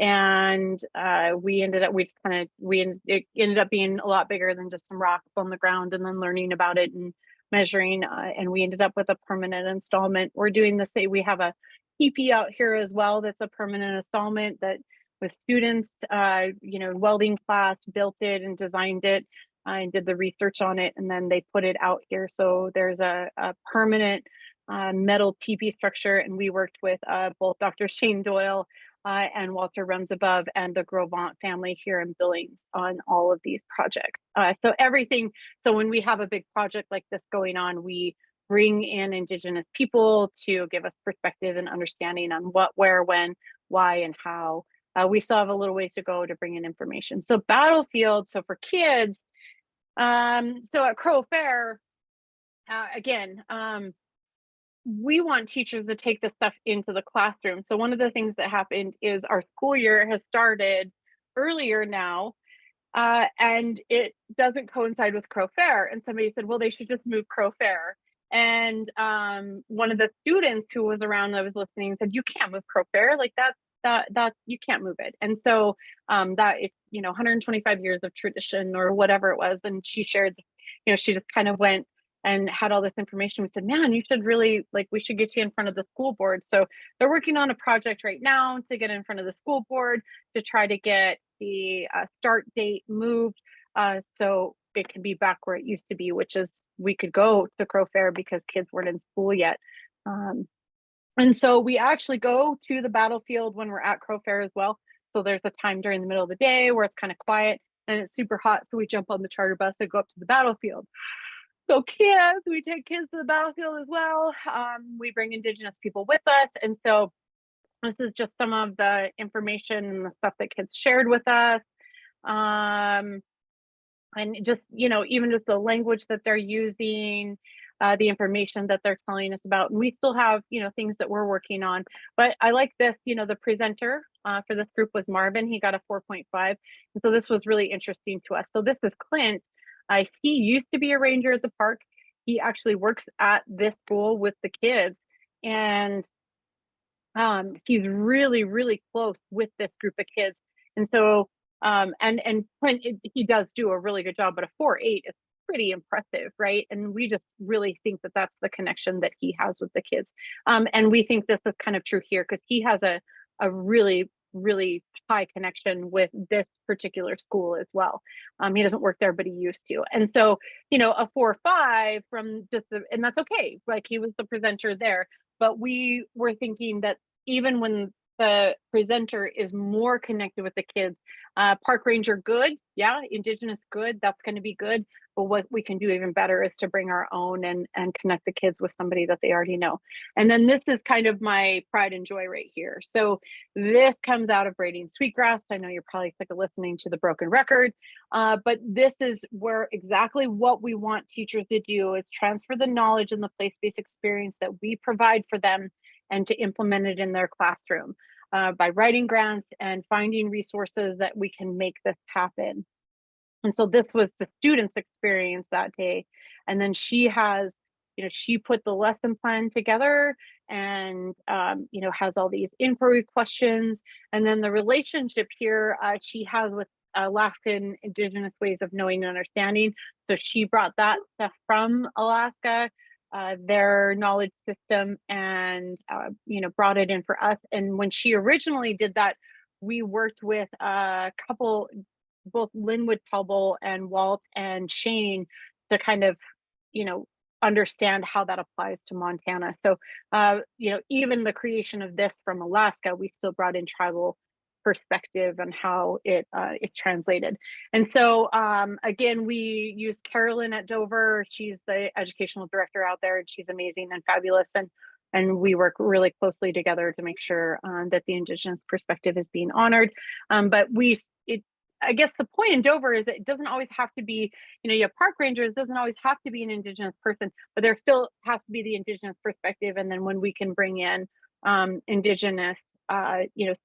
And it ended up being a lot bigger than just some rocks on the ground and then learning about it and measuring. And we ended up with a permanent installment. We're doing the same. We have a teepee out here as well. That's a permanent installment that with students, welding class built it and designed it and did the research on it. And then they put it out here. So there's a permanent metal teepee structure. And we worked with both Dr. Shane Doyle and Walter Runs Above and the Grovant family here in Billings on all of these projects. So when we have a big project like this going on, we bring in Indigenous people to give us perspective and understanding on what, where, when, why, and how. We still have a little ways to go to bring in information. So Battlefield, so for kids, so at Crow Fair, again, we want teachers to take this stuff into the classroom. So one of the things that happened is our school year has started earlier now, and it doesn't coincide with Crow Fair. And somebody said, well, they should just move Crow Fair. And one of the students who was around that was listening said, you can't move Crow Fair, like that you can't move it. And so that it's 125 years of tradition or whatever it was. And she shared, she just kind of went and had all this information. We said, man, you should really, we should get you in front of the school board. So they're working on a project right now to get in front of the school board to try to get the start date moved so it can be back where it used to be, which is we could go to Crow Fair because kids weren't in school yet. And so we actually go to the battlefield when we're at Crow Fair as well. So there's a time during the middle of the day where it's kind of quiet and it's super hot. So we jump on the charter bus and go up to the battlefield. So we take kids to the battlefield as well. We bring Indigenous people with us. And so this is just some of the information and the stuff that kids shared with us. And just, even just the language that they're using, the information that they're telling us about. And we still have, things that we're working on. But I like this, the presenter for this group was Marvin. He got a 4.5. And so this was really interesting to us. So this is Clint. He used to be a ranger at the park. He actually works at this school with the kids. And he's really, really close with this group of kids. And so, and Clint, he does do a really good job, but a 4.8 is pretty impressive, right? And we just really think that that's the connection that he has with the kids. And we think this is kind of true here because he has a really, really high connection with this particular school as well. He doesn't work there, but he used to. And so, a 4.5 from and that's okay. He was the presenter there, but we were thinking that even when the presenter is more connected with the kids, park ranger good, yeah, Indigenous good, that's going to be good. But what we can do even better is to bring our own and connect the kids with somebody that they already know. And then this is kind of my pride and joy right here. So this comes out of braiding sweetgrass. I know you're probably sick of listening to the broken record, but this is where exactly what we want teachers to do is transfer the knowledge and the place-based experience that we provide for them and to implement it in their classroom by writing grants and finding resources that we can make this happen. And so this was the students' experience that day. And then she has, she put the lesson plan together and, has all these inquiry questions. And then the relationship here she has with Alaskan Indigenous ways of knowing and understanding. So she brought that stuff from Alaska, their knowledge system, and brought it in for us. And when she originally did that, we worked with a couple, both Linwood Tubble and Walt and Shane, to kind of understand how that applies to Montana. So even the creation of this from Alaska, we still brought in tribal perspective and how it is translated. And so again, we used Carolyn at Dover. She's the educational director out there, and she's amazing and fabulous. And we work really closely together to make sure that the Indigenous perspective is being honored. But I guess the point in Dover is that it doesn't always have to be, you have park rangers, it doesn't always have to be an Indigenous person, but there still has to be the Indigenous perspective. And then when we can bring in Indigenous,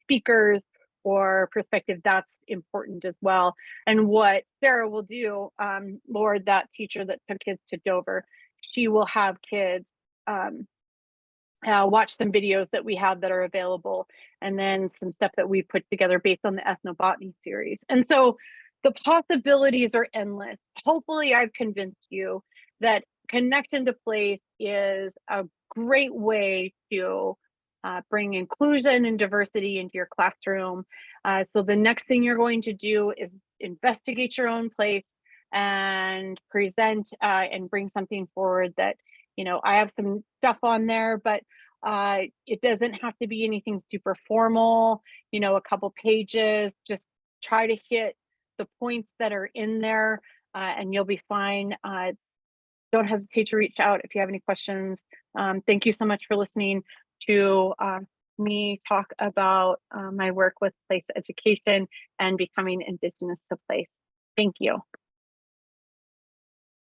speakers or perspective, that's important as well. And what Sarah will do, Lord, that teacher that took kids to Dover, she will have kids watch some videos that we have that are available, and then some stuff that we put together based on the ethnobotany series. And so the possibilities are endless. Hopefully I've convinced you that Connection to Place is a great way to bring inclusion and diversity into your classroom. So the next thing you're going to do is investigate your own place and present and bring something forward that, I have some stuff on there, but it doesn't have to be anything super formal, a couple pages. Just try to hit the points that are in there and you'll be fine. Don't hesitate to reach out if you have any questions. Thank you so much for listening to me talk about my work with place education and becoming Indigenous to Place. Thank you.